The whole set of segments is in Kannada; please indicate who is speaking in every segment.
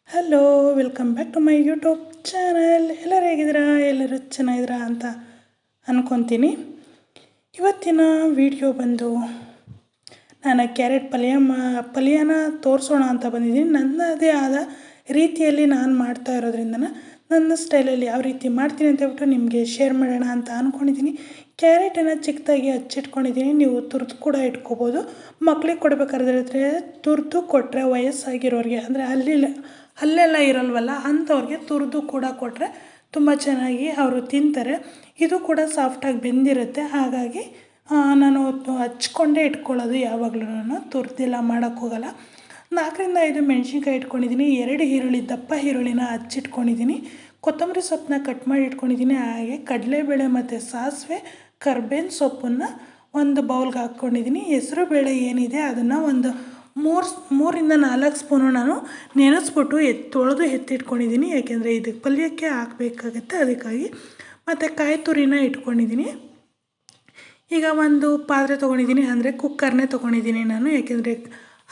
Speaker 1: Hello, welcome back to my YouTube channel. ಎಲ್ಲರೂ ಹೇಗಿದ್ದೀರಾ? ಎಲ್ಲರೂ ಚೆನ್ನಾಗಿದ್ದೀರಾ ಅಂತ ಅಂದ್ಕೊತೀನಿ. ಇವತ್ತಿನ ವಿಡಿಯೋ ಬಂದು ನಾನು ಕ್ಯಾರೆಟ್ ಪಲ್ಯನ ತೋರಿಸೋಣ ಅಂತ ಬಂದಿದ್ದೀನಿ. ನನ್ನದೇ ಆದ ರೀತಿಯಲ್ಲಿ ನಾನು ಮಾಡ್ತಾ ಇರೋದ್ರಿಂದ ನನ್ನ ಸ್ಟೈಲಲ್ಲಿ ಯಾವ ರೀತಿ ಮಾಡ್ತೀನಿ ಅಂತ ಹೇಳ್ಬಿಟ್ಟು ನಿಮಗೆ ಶೇರ್ ಮಾಡೋಣ ಅಂತ ಅಂದ್ಕೊಂಡಿದ್ದೀನಿ. ಕ್ಯಾರೆಟನ್ನು ಚಿಕ್ಕದಾಗಿ ಹಚ್ಚಿಟ್ಕೊಂಡಿದ್ದೀನಿ. ನೀವು ತುರಿದು ಕೂಡ ಇಟ್ಕೋಬೋದು. ಮಕ್ಳಿಗೆ ಕೊಡಬೇಕಾದ್ರೆ ತುರಿದು ಕೊಟ್ಟರೆ, ವಯಸ್ಸಾಗಿರೋರಿಗೆ ಅಂದರೆ ಅಲ್ಲೆಲ್ಲ ಇರಲ್ವಲ್ಲ ಅಂಥವ್ರಿಗೆ ತುರಿದು ಕೂಡ ಕೊಟ್ಟರೆ ತುಂಬ ಚೆನ್ನಾಗಿ ಅವರು ತಿಂತಾರೆ. ಇದು ಕೂಡ ಸಾಫ್ಟಾಗಿ ಬೆಂದಿರುತ್ತೆ. ಹಾಗಾಗಿ ನಾನು ಹಚ್ಕೊಂಡೇ ಇಟ್ಕೊಳ್ಳೋದು. ಯಾವಾಗಲೂ ತುರಿದೆಲ್ಲ ಮಾಡೋಕ್ಕೋಗಲ್ಲ. 4-5 ಮೆಣಸಿನ್ಕಾಯಿ ಇಟ್ಕೊಂಡಿದ್ದೀನಿ. 2 ಈರುಳ್ಳಿ, ದಪ್ಪ ಈರುಳ್ಳಿನ ಹಚ್ಚಿಟ್ಕೊಂಡಿದ್ದೀನಿ. ಕೊತ್ತಂಬರಿ ಸೊಪ್ಪನ್ನ ಕಟ್ ಮಾಡಿ ಇಟ್ಕೊಂಡಿದ್ದೀನಿ. ಹಾಗೆ ಕಡಲೆಬೇಳೆ ಮತ್ತು ಸಾಸಿವೆ, ಕರ್ಬೇವಿನ ಸೊಪ್ಪನ್ನು ಒಂದು ಬೌಲ್ಗೆ ಹಾಕ್ಕೊಂಡಿದ್ದೀನಿ. ಹೆಸರುಬೇಳೆ ಏನಿದೆ ಅದನ್ನು ಒಂದು 3-4 ಸ್ಪೂನು ನಾನು ನೆನೆಸ್ಬಿಟ್ಟು ತೊಳೆದು ಎತ್ತಿಟ್ಕೊಂಡಿದ್ದೀನಿ. ಯಾಕೆಂದರೆ ಇದಕ್ಕೆ ಪಲ್ಯಕ್ಕೆ ಹಾಕಬೇಕಾಗತ್ತೆ, ಅದಕ್ಕಾಗಿ. ಮತ್ತು ಕಾಯಿ ತುರಿನ ಇಟ್ಕೊಂಡಿದ್ದೀನಿ. ಈಗ ಒಂದು ಪಾತ್ರೆ ತೊಗೊಂಡಿದ್ದೀನಿ, ಅಂದರೆ ಕುಕ್ಕರ್ನೇ ತೊಗೊಂಡಿದ್ದೀನಿ ನಾನು. ಯಾಕೆಂದರೆ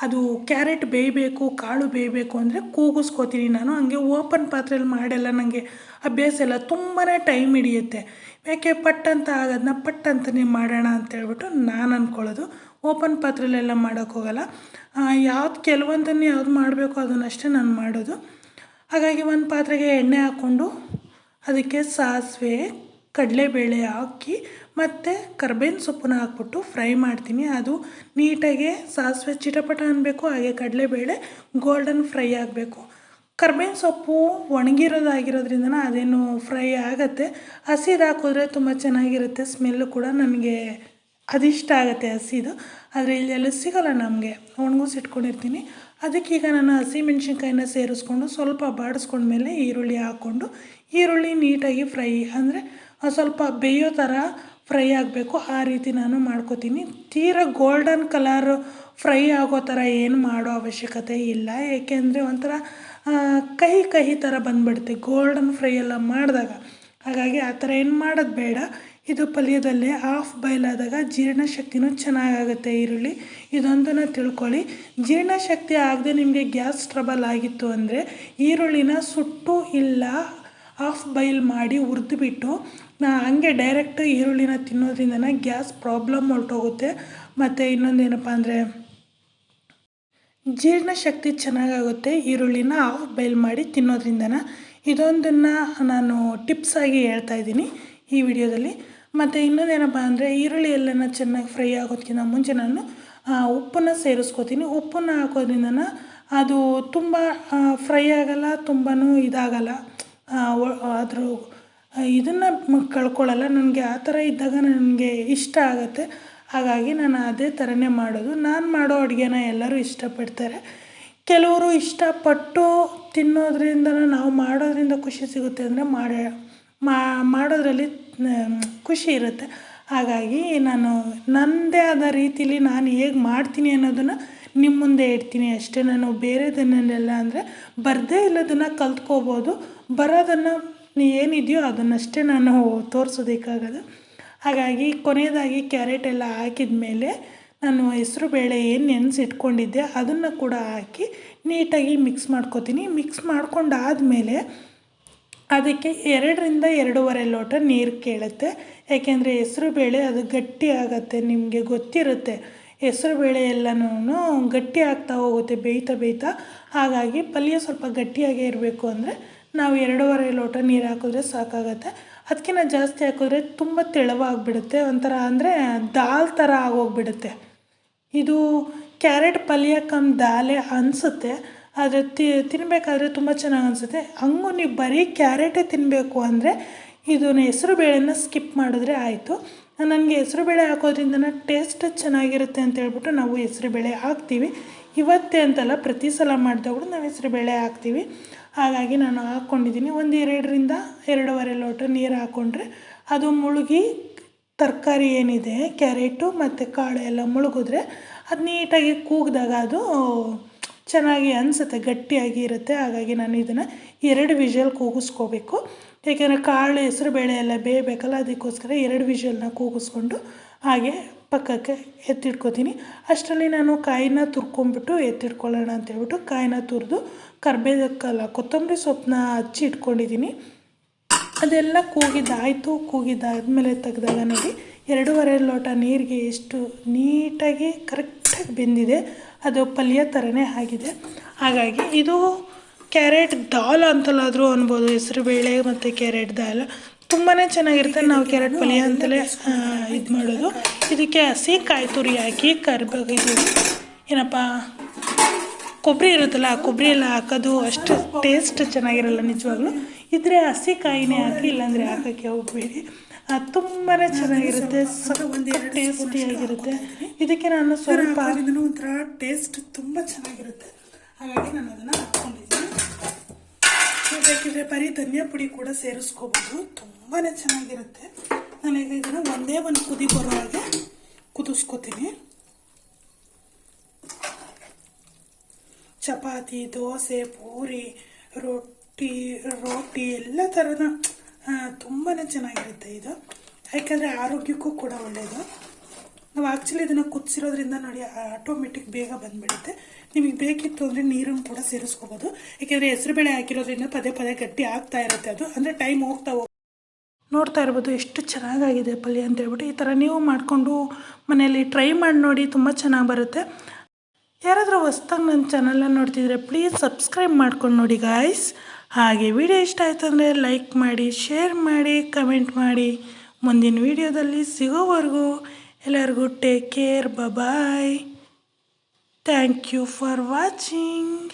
Speaker 1: ಅದು ಕ್ಯಾರೆಟ್ ಬೇಯಬೇಕು, ಕಾಳು ಬೇಯಬೇಕು ಅಂದರೆ ಕೂಗಿಸ್ಕೋತೀನಿ ನಾನು. ಹಂಗೆ ಓಪನ್ ಪಾತ್ರೆಯಲ್ಲಿ ಮಾಡೆಲ್ಲ ನನಗೆ ಅಭ್ಯಾಸ ಇಲ್ಲ, ತುಂಬಾ ಟೈಮ್ ಹಿಡಿಯುತ್ತೆ. ಯಾಕೆ ಪಟ್ಟಂತ ಆಗೋದನ್ನ ಪಟ್ಟಂತನೇ ಮಾಡೋಣ ಅಂತೇಳ್ಬಿಟ್ಟು ನಾನು ಅಂದ್ಕೊಳ್ಳೋದು. ಓಪನ್ ಪಾತ್ರೆಯಲ್ಲೆಲ್ಲ ಮಾಡೋಕ್ಕೋಗಲ್ಲ. ಕೆಲವೊಂದನ್ನು ಯಾವ್ದು ಮಾಡಬೇಕು ಅದನ್ನಷ್ಟೇ ನಾನು ಮಾಡೋದು. ಹಾಗಾಗಿ ಒಂದು ಪಾತ್ರೆಗೆ ಎಣ್ಣೆ ಹಾಕ್ಕೊಂಡು ಅದಕ್ಕೆ ಸಾಸಿವೆ, ಕಡಲೆಬೇಳೆ ಹಾಕಿ ಮತ್ತು ಕರ್ಬೇವಿನ ಸೊಪ್ಪನ್ನ ಹಾಕ್ಬಿಟ್ಟು ಫ್ರೈ ಮಾಡ್ತೀನಿ. ಅದು ನೀಟಾಗಿ ಸಾಸಿವೆ ಚಿಟಪಟ ಅನ್ನಬೇಕು, ಹಾಗೆ ಕಡಲೆಬೇಳೆ ಗೋಲ್ಡನ್ ಫ್ರೈ ಆಗಬೇಕು. ಕರ್ಬೇವಿನ ಸೊಪ್ಪು ಒಣಗಿರೋದಾಗಿರೋದ್ರಿಂದ ಅದೇನು ಫ್ರೈ ಆಗುತ್ತೆ. ಹಸಿದು ಹಾಕಿದ್ರೆ ತುಂಬ ಚೆನ್ನಾಗಿರುತ್ತೆ, ಸ್ಮೆಲ್ಲು ಕೂಡ ನನಗೆ ಅದಿಷ್ಟ ಆಗುತ್ತೆ ಹಸಿದು. ಆದರೆ ಇಲ್ಲೆಲ್ಲ ಸಿಗೋಲ್ಲ ನಮಗೆ, ಒಣಗಿಸಿಟ್ಕೊಂಡಿರ್ತೀನಿ. ಅದಕ್ಕೀಗ ನಾನು ಹಸಿಮೆಣ್ಸಿನ್ಕಾಯಿನ ಸೇರಿಸ್ಕೊಂಡು ಸ್ವಲ್ಪ ಬಾಡಿಸ್ಕೊಂಡ್ಮೇಲೆ ಈರುಳ್ಳಿ ಹಾಕ್ಕೊಂಡು, ಈರುಳ್ಳಿ ನೀಟಾಗಿ ಫ್ರೈ ಅಂದರೆ ಸ್ವಲ್ಪ ಬೇಯೋ ಥರ ಫ್ರೈ ಆಗಬೇಕು. ಆ ರೀತಿ ನಾನು ಮಾಡ್ಕೋತೀನಿ. ತೀರಾ ಗೋಲ್ಡನ್ ಕಲರ್ ಫ್ರೈ ಆಗೋ ಥರ ಏನು ಮಾಡೋ ಅವಶ್ಯಕತೆ ಇಲ್ಲ. ಏಕೆಂದರೆ ಒಂಥರ ಕಹಿ ಥರ ಬಂದುಬಿಡುತ್ತೆ ಗೋಲ್ಡನ್ ಫ್ರೈ ಎಲ್ಲ ಮಾಡಿದಾಗ. ಹಾಗಾಗಿ ಆ ಥರ ಏನು ಮಾಡೋದು ಬೇಡ. ಇದು ಪಲ್ಯದಲ್ಲೇ ಹಾಫ್ ಬಾಯ್ಲ್ ಆದಾಗ ಜೀರ್ಣಶಕ್ತಿನೂ ಚೆನ್ನಾಗಾಗುತ್ತೆ ಈರುಳ್ಳಿ. ಇದೊಂದನ್ನು ತಿಳ್ಕೊಳ್ಳಿ. ಜೀರ್ಣಶಕ್ತಿ ಆಗದೆ ನಿಮಗೆ ಗ್ಯಾಸ್ ಟ್ರಬಲ್ ಆಗಿತ್ತು ಅಂದರೆ ಈರುಳ್ಳಿನ ಸುಟ್ಟು ಇಲ್ಲ ಹಾಫ್ ಬಾಯ್ಲ್ ಮಾಡಿ ಹುರಿದ್ಬಿಟ್ಟು ಹಂಗೆ ಡೈರೆಕ್ಟ್ ಈರುಳ್ಳಿನ ತಿನ್ನೋದ್ರಿಂದ ಗ್ಯಾಸ್ ಪ್ರಾಬ್ಲಮ್ ಹೊರಟೋಗುತ್ತೆ. ಮತ್ತು ಇನ್ನೊಂದೇನಪ್ಪ ಅಂದರೆ ಜೀರ್ಣಶಕ್ತಿ ಚೆನ್ನಾಗಾಗುತ್ತೆ ಈರುಳ್ಳಿನ ಹಾಫ್ ಬಾಯ್ಲ್ ಮಾಡಿ ತಿನ್ನೋದ್ರಿಂದ. ಇದೊಂದನ್ನು ನಾನು ಟಿಪ್ಸಾಗಿ ಹೇಳ್ತಾಯಿದ್ದೀನಿ ಈ ವಿಡಿಯೋದಲ್ಲಿ. ಮತ್ತು ಇನ್ನೊಂದೇನಪ್ಪ ಅಂದರೆ ಈರುಳ್ಳಿ ಎಲ್ಲನ ಚೆನ್ನಾಗಿ ಫ್ರೈ ಆಗೋದಕ್ಕಿಂತ ಮುಂಚೆ ನಾನು ಉಪ್ಪನ್ನು ಸೇರಿಸ್ಕೋತೀನಿ. ಉಪ್ಪನ್ನು ಹಾಕೋದ್ರಿಂದ ಅದು ತುಂಬ ಫ್ರೈ ಆಗೋಲ್ಲ, ತುಂಬಾ ಇದಾಗಲ್ಲ, ಅದ್ರ ಇದನ್ನು ಕಳ್ಕೊಳ್ಳಲ್ಲ. ನನಗೆ ಆ ಥರ ಇದ್ದಾಗ ನನಗೆ ಇಷ್ಟ ಆಗುತ್ತೆ. ಹಾಗಾಗಿ ನಾನು ಅದೇ ಥರನೇ ಮಾಡೋದು. ನಾನು ಮಾಡೋ ಅಡುಗೆನ ಎಲ್ಲರೂ ಇಷ್ಟಪಡ್ತಾರೆ. ಕೆಲವರು ಇಷ್ಟಪಟ್ಟು ತಿನ್ನೋದ್ರಿಂದ ನಾವು ಮಾಡೋದ್ರಿಂದ ಖುಷಿ ಸಿಗುತ್ತೆ ಅಂದರೆ ಮಾಡೋದ್ರಲ್ಲಿ ಖುಷಿ ಇರುತ್ತೆ. ಹಾಗಾಗಿ ನಾನು ನನ್ನದೇ ಆದ ರೀತಿಲಿ ನಾನು ಹೇಗೆ ಮಾಡ್ತೀನಿ ಅನ್ನೋದನ್ನು ನಿಮ್ಮ ಮುಂದೆ ಇಡ್ತೀನಿ ಅಷ್ಟೇ. ನಾನು ಬೇರೆದನ್ನೆಲ್ಲ ಅಂದರೆ ಬರದೇ ಇಲ್ಲದನ್ನು ಕಲ್ತ್ಕೋಬೋದು, ಬರೋದನ್ನು ಏನಿದೆಯೋ ಅದನ್ನಷ್ಟೇ ನಾನು ತೋರಿಸೋದಕ್ಕಾಗೋದು. ಹಾಗಾಗಿ ಕೊನೆಯದಾಗಿ ಕ್ಯಾರೆಟ್ ಎಲ್ಲ ಹಾಕಿದ ಮೇಲೆ ನಾನು ಹೆಸರುಬೇಳೆ ಏನು ನೆನೆಸಿಟ್ಕೊಂಡಿದ್ದೆ ಅದನ್ನು ಕೂಡ ಹಾಕಿ ನೀಟಾಗಿ ಮಿಕ್ಸ್ ಮಾಡ್ಕೋತೀನಿ. ಮಿಕ್ಸ್ ಮಾಡ್ಕೊಂಡಾದಮೇಲೆ ಅದಕ್ಕೆ 2-2.5 ಲೋಟ ನೀರು ಕೇಳುತ್ತೆ. ಯಾಕೆಂದರೆ ಹೆಸರುಬೇಳೆ ಅದು ಗಟ್ಟಿ ಆಗುತ್ತೆ, ನಿಮಗೆ ಗೊತ್ತಿರುತ್ತೆ. ಹೆಸರುಬೇಳೆ ಎಲ್ಲನೂ ಗಟ್ಟಿ ಆಗ್ತಾ ಹೋಗುತ್ತೆ ಬೇಯ್ತಾ. ಹಾಗಾಗಿ ಪಲ್ಯ ಸ್ವಲ್ಪ ಗಟ್ಟಿಯಾಗೇ ಇರಬೇಕು ಅಂದರೆ ನಾವು 2.5 ಲೋಟ ನೀರು ಹಾಕಿದ್ರೆ ಸಾಕಾಗತ್ತೆ. ಅದಕ್ಕಿಂತ ಜಾಸ್ತಿ ಹಾಕಿದ್ರೆ ತುಂಬ ತೆಳುವಾಗಿಬಿಡುತ್ತೆ, ಒಂಥರ ಅಂದರೆ ದಾಲ್ ಥರ ಆಗೋಗ್ಬಿಡುತ್ತೆ. ಇದು ಕ್ಯಾರೆಟ್ ಪಲ್ಯ ಕಮ್ ದಾಲೆ ಅನಿಸುತ್ತೆ, ಆದರೆ ತಿನ್ನಬೇಕಾದ್ರೆ ತುಂಬ ಚೆನ್ನಾಗಿ ಅನಿಸುತ್ತೆ. ಹಂಗೂ ನೀವು ಬರೀ ಕ್ಯಾರೆಟೇ ತಿನ್ನಬೇಕು ಅಂದರೆ ಇದನ್ನು ಹೆಸರುಬೇಳೆನ ಸ್ಕಿಪ್ ಮಾಡಿದ್ರೆ ಆಯಿತು. ನನಗೆ ಹೆಸರುಬೇಳೆ ಹಾಕೋದ್ರಿಂದ ಟೇಸ್ಟ್ ಚೆನ್ನಾಗಿರುತ್ತೆ ಅಂತ ಹೇಳ್ಬಿಟ್ಟು ನಾವು ಹೆಸರುಬೇಳೆ ಹಾಕ್ತೀವಿ. ಇವತ್ತೇ ಅಂತಲ್ಲ, ಪ್ರತಿ ಸಲ ಮಾಡಿದಾಗೂ ನಾವು ಹೆಸರುಬೇಳೆ ಹಾಕ್ತೀವಿ. ಹಾಗಾಗಿ ನಾನು ಹಾಕ್ಕೊಂಡಿದ್ದೀನಿ. 2-2.5 ಲೋಟ ನೀರು ಹಾಕ್ಕೊಂಡ್ರೆ ಅದು ಮುಳುಗಿ ತರಕಾರಿ ಏನಿದೆ ಕ್ಯಾರೆಟು ಮತ್ತು ಕಾಳು ಎಲ್ಲ ಮುಳುಗಿದ್ರೆ ಅದು ನೀಟಾಗಿ ಕೂಗಿದಾಗ ಅದು ಚೆನ್ನಾಗಿ ಅನಿಸುತ್ತೆ, ಗಟ್ಟಿಯಾಗಿ ಇರುತ್ತೆ. ಹಾಗಾಗಿ ನಾನು ಇದನ್ನು 2 ವಿಷಲ್ ಕೂಗಿಸ್ಕೋಬೇಕು. ಏಕೆಂದರೆ ಕಾಳು ಹೆಸರುಬೇಳೆ ಎಲ್ಲ ಬೇಯಬೇಕಲ್ಲ, ಅದಕ್ಕೋಸ್ಕರ 2 ವಿಷಲ್ನ ಕೂಗಿಸ್ಕೊಂಡು ಹಾಗೆ ಪಕ್ಕಕ್ಕೆ ಎತ್ತಿಟ್ಕೊತೀನಿ. ಅಷ್ಟರಲ್ಲಿ ನಾನು ಕಾಯಿನ ತುರ್ಕೊಂಬಿಟ್ಟು ಎತ್ತಿಟ್ಕೊಳ್ಳೋಣ ಅಂತೇಳ್ಬಿಟ್ಟು ಕಾಯಿನ ತುರಿದು ಕರ್ಬೇವಕ್ಕಲ್ಲ ಕೊತ್ತಂಬರಿ ಸೊಪ್ಪನ್ನ ಹಚ್ಚಿ ಇಟ್ಕೊಂಡಿದ್ದೀನಿ. ಅದೆಲ್ಲ ಕೂಗಿದ್ದಾದಮೇಲೆ ತೆಗೆದಾಗ ನೋಡಿ 2.5 ಲೋಟ ನೀರಿಗೆ ಎಷ್ಟು ನೀಟಾಗಿ ಕರೆಕ್ಟಾಗಿ ಬೆಂದಿದೆ. ಅದು ಪಲ್ಯ ಥರನೇ ಆಗಿದೆ. ಹಾಗಾಗಿ ಇದು ಕ್ಯಾರೆಟ್ ದಾಲ್ ಅಂತಲಾದರೂ ಅನ್ಬೋದು. ಹೆಸರುಬೇಳೆ ಮತ್ತು ಕ್ಯಾರೆಟ್ ದಾಲ್ ತುಂಬಾ ಚೆನ್ನಾಗಿರುತ್ತೆ. ನಾವು ಕ್ಯಾರೆಟ್ ಪಲ್ಯ ಅಂತಲೇ ಇದು ಮಾಡೋದು. ಇದಕ್ಕೆ ಹಸಿ ಕಾಯಿ ತುರಿ ಹಾಕಿ ಇದು ಏನಪ್ಪ ಕೊಬ್ಬರಿ ಇರುತ್ತಲ್ಲ, ಆ ಕೊಬ್ಬರಿ ಎಲ್ಲ ಹಾಕೋದು ಅಷ್ಟು ಟೇಸ್ಟ್ ಚೆನ್ನಾಗಿರಲ್ಲ ನಿಜವಾಗ್ಲೂ. ಇದ್ರೆ ಹಸಿ ಕಾಯಿನೇ ಹಾಕಿ, ಇಲ್ಲಾಂದರೆ ಹಾಕೋಕ್ಕೆ ಹೋಗಬೇಡಿ. ತುಂಬಾ ಚೆನ್ನಾಗಿರುತ್ತೆ, ಒಂದೆರಡು ಟೇಸ್ಟಿಯಾಗಿರುತ್ತೆ. ಇದಕ್ಕೆ ನಾನು ಸ್ವಲ್ಪ ಒಂಥರ ಟೇಸ್ಟ್ ತುಂಬ ಚೆನ್ನಾಗಿರುತ್ತೆ. ಹಾಗಾಗಿ ನಾನು ಅದನ್ನು ಹಾಕ್ಕೊಂಡಿದ್ದೀನಿ. ಬೇಕಿದ್ರೆ ಬರೀ ಧನಿಯಾ ಪುಡಿ ಕೂಡ ಸೇರಿಸ್ಕೋಬೋದು, ತುಂಬಾ ಚೆನ್ನಾಗಿರುತ್ತೆ. ನಾನೀಗ ಇದನ್ನು ಒಂದೇ ಒಂದು ಕುದಿ ಬರೋ ಹಾಗೆ ಕುದಿಸ್ಕೊತೀನಿ. ಚಪಾತಿ, ದೋಸೆ, ಪೂರಿ, ರೊಟ್ಟಿ ಎಲ್ಲ ಥರದ ತುಂಬಾ ಚೆನ್ನಾಗಿರುತ್ತೆ ಇದು. ಯಾಕೆಂದರೆ ಆರೋಗ್ಯಕ್ಕೂ ಕೂಡ ಒಳ್ಳೆಯದು. ನಾವು ಆ್ಯಕ್ಚುಲಿ ಇದನ್ನು ಕುದಿಸಿರೋದ್ರಿಂದ ನೋಡಿ ಆಟೋಮೆಟಿಕ್ ಬೇಗ ಬಂದುಬಿಡುತ್ತೆ. ನಿಮಗೆ ಬೇಕಿತ್ತು ಅಂದರೆ ನೀರನ್ನು ಕೂಡ ಸೇರಿಸ್ಕೋಬೋದು. ಯಾಕೆಂದರೆ ಹೆಸರುಬೇಳೆ ಹಾಕಿರೋದ್ರಿಂದ ಪದೇ ಗಟ್ಟಿ ಆಗ್ತಾ ಇರುತ್ತೆ. ಅದು ಅಂದರೆ ಟೈಮ್ ನೋಡ್ತಾ ಇರ್ಬೋದು ಎಷ್ಟು ಚೆನ್ನಾಗಾಗಿದೆ ಪಲ್ಯ ಅಂತ ಹೇಳ್ಬಿಟ್ಟು. ಈ ಥರ ನೀವು ಮಾಡಿಕೊಂಡು ಮನೆಯಲ್ಲಿ ಟ್ರೈ ಮಾಡಿ ನೋಡಿ, ತುಂಬ ಚೆನ್ನಾಗಿ ಬರುತ್ತೆ. ಯಾರಾದರೂ ಹೊಸ್ದಾಗಿ ನನ್ನ ಚಾನಲ್ನ ನೋಡ್ತಿದ್ರೆ ಪ್ಲೀಸ್ ಸಬ್ಸ್ಕ್ರೈಬ್ ಮಾಡ್ಕೊಂಡು ನೋಡಿ ಗಾಯ್ಸ್. ಹಾಗೆ ವಿಡಿಯೋ ಇಷ್ಟ ಆಯಿತು ಅಂದರೆ ಲೈಕ್ ಮಾಡಿ, ಶೇರ್ ಮಾಡಿ, ಕಮೆಂಟ್ ಮಾಡಿ. ಮುಂದಿನ ವಿಡಿಯೋದಲ್ಲಿ ಸಿಗೋವರೆಗೂ ಎಲ್ಲರಿಗೂ take care, bye. Thank you for watching.